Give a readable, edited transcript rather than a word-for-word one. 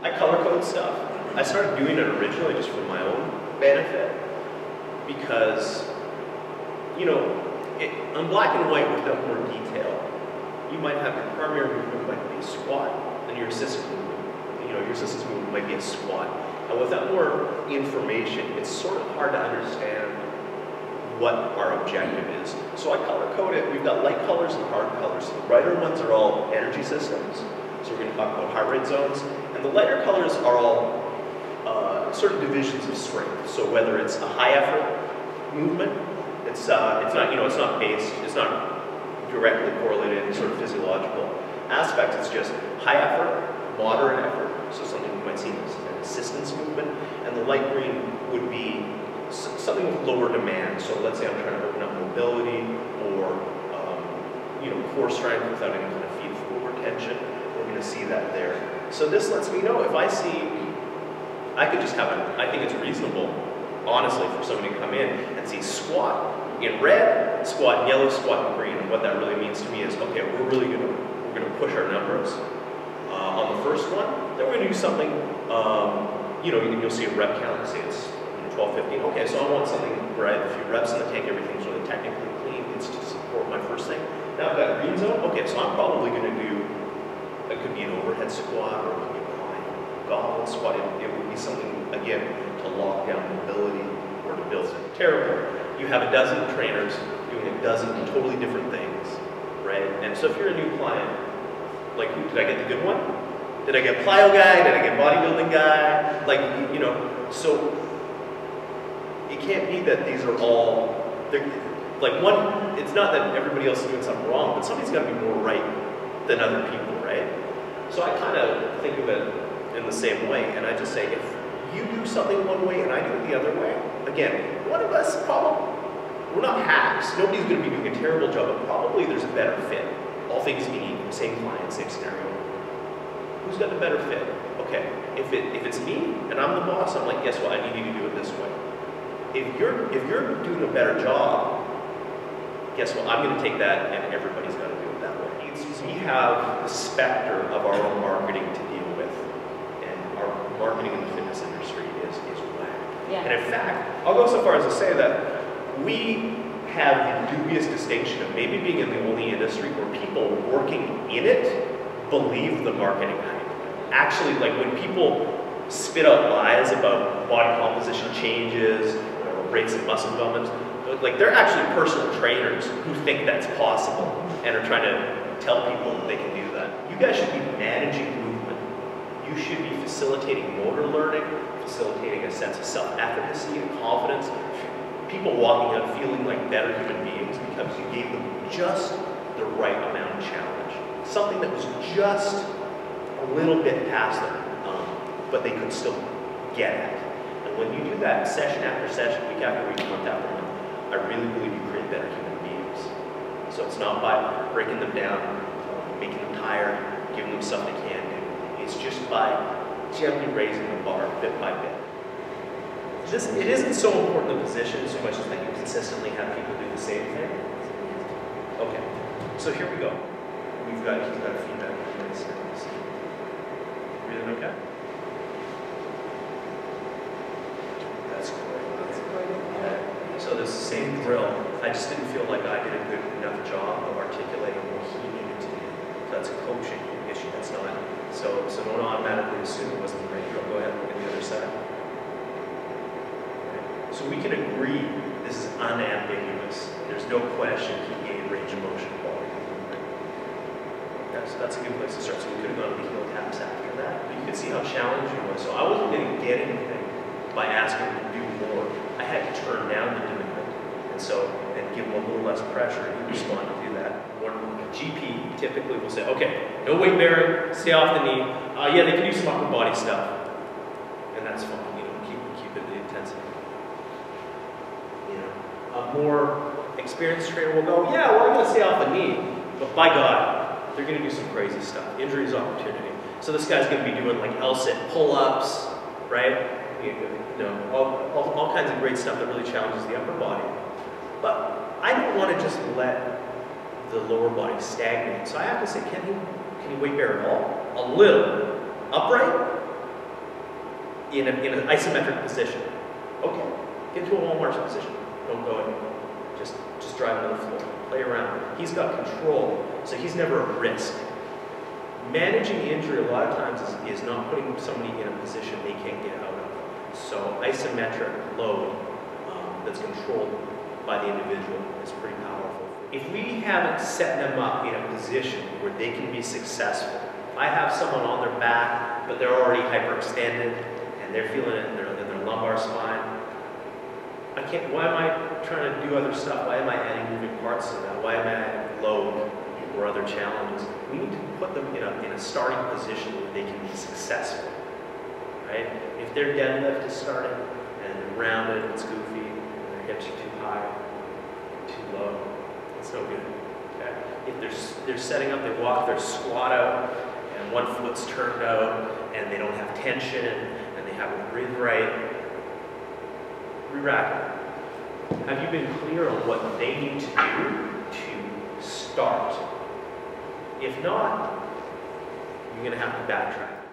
I color code stuff. I started doing it originally just for my own benefit because, you know, on black and white without more detail, you might have your primary movement might be a squat, and your assistant movement, you know, your assistant's movement might be a squat. And without more information, it's sort of hard to understand what our objective is. So I color code it. We've got light colors and hard colors. So the brighter ones are all energy systems. So we're going to talk about heart rate zones. And the lighter colors are all sort of divisions of strength. So whether it's a high effort movement, it's not, you know, it's not based, it's not directly correlated in sort of physiological aspects. It's just high effort, moderate effort. So something we might see as an assistance movement. And the light green would be something with lower demand. So let's say I'm trying to open up mobility or you know, core strength without any kind of feed forward tension. We're going to see that there. So this lets me know if I see, I could just have I think it's reasonable, honestly, for somebody to come in and see squat in red, squat in yellow, squat in green. And what that really means to me is, okay, we're going to push our numbers on the first one. Then we're going to do something, you know, you'll see a rep count. Say it's 12, 15. Okay, so I want something where I have a few reps in the tank, everything's really technically clean. It's to support my first thing. Now I've got green zone. Okay, so I'm probably going to do, it could be an overhead squat or it could be a behind goblet squat. It would be something, again, to lock down mobility or to build something terrible. You have a dozen trainers doing a dozen totally different things, right? And so if you're a new client, like, did I get the good one? Did I get plyo guy? Did I get bodybuilding guy? Like, you know, so it can't be that these are all, like one, it's not that everybody else is doing something wrong, but somebody's got to be more right than other people, right? So I kind of think of it in the same way, and I just say, if you do something one way and I do it the other way, again, one of us probably, we're not hacks, nobody's going to be doing a terrible job, but probably there's a better fit. All things being equal, same client, same scenario. Who's got the better fit? Okay, if it's me and I'm the boss, I'm like, guess what, I need you to do it this way. If you're doing a better job, guess what, I'm going to take that and everybody's got to do it that way. We have the specter of our own marketing to deal with, and our marketing in the fitness industry is whack. Yeah. And in fact, I'll go so far as to say that we have the dubious distinction of maybe being in the only industry where people working in it believe the marketing hype. Actually, like when people spit out lies about body composition changes or rates of muscle development, like they're actually personal trainers who think that's possible and are trying to tell people that they can do that. You guys should be managing movement. You should be facilitating motor learning, facilitating a sense of self-efficacy and confidence. People walking out feeling like better human beings because you gave them just the right amount of challenge. Something that was just a little bit past them, but they could still get at. And when you do that session after session, week after week, month after month, I really believe you create better human beings. So it's not by breaking them down, making them tired, giving them stuff they can't do. It's just by gently raising the bar bit by bit. It isn't so important the position so much as that you consistently have people do the same thing. Okay, so here we go. He's got a feedback. Breathing okay? That's great. Okay. So this same drill, I just didn't feel like I did a good enough job of articulating what he needed to do. So that's a coaching issue. That's not. So don't automatically assume it wasn't the right drill. Go ahead and look at the other side. So we can agree this is unambiguous. There's no question he gained range of motion quality. So that's a good place to start. So we could have gone to the heel taps after that. But you can see how challenging it was. So I wasn't going to get anything by asking him to do more. I had to turn down the demand. And give him a little less pressure, and he responded to do that. One GP typically will say, okay, no weight bearing, stay off the knee. Yeah, they can do some upper body stuff. And that's fine, you know, keep it the intensity. A more experienced trainer will go, yeah, well, I'm going to stay off the knee, but by God, they're going to do some crazy stuff. Injuries opportunity. So this guy's going to be doing like L-sit pull-ups, right? You know, all kinds of great stuff that really challenges the upper body. But I don't want to just let the lower body stagnate. So I have to say, can he weight bear at all? A little. Upright? in an isometric position. Okay, get to a wall march position. Don't go in. Just drive on the floor. Play around. He's got control, so he's never at risk. Managing the injury a lot of times is not putting somebody in a position they can't get out of. So isometric load that's controlled by the individual is pretty powerful. If we haven't set them up in a position where they can be successful, if I have someone on their back, but they're already hyperextended and they're feeling it in their lumbar spine, why am I trying to do other stuff? Why am I adding moving parts to that? Why am I adding load or other challenges? We need to put them in a starting position where they can be successful, right? If their deadlift is starting and they're rounded, it's goofy, and their hips are too high, too low, it's no good, okay? If they're setting up, they walk their squat out, and one foot's turned out, and they don't have tension, and they haven't breathed right, re-rack it. Have you been clear on what they need to do to start? If not, you're going to have to backtrack.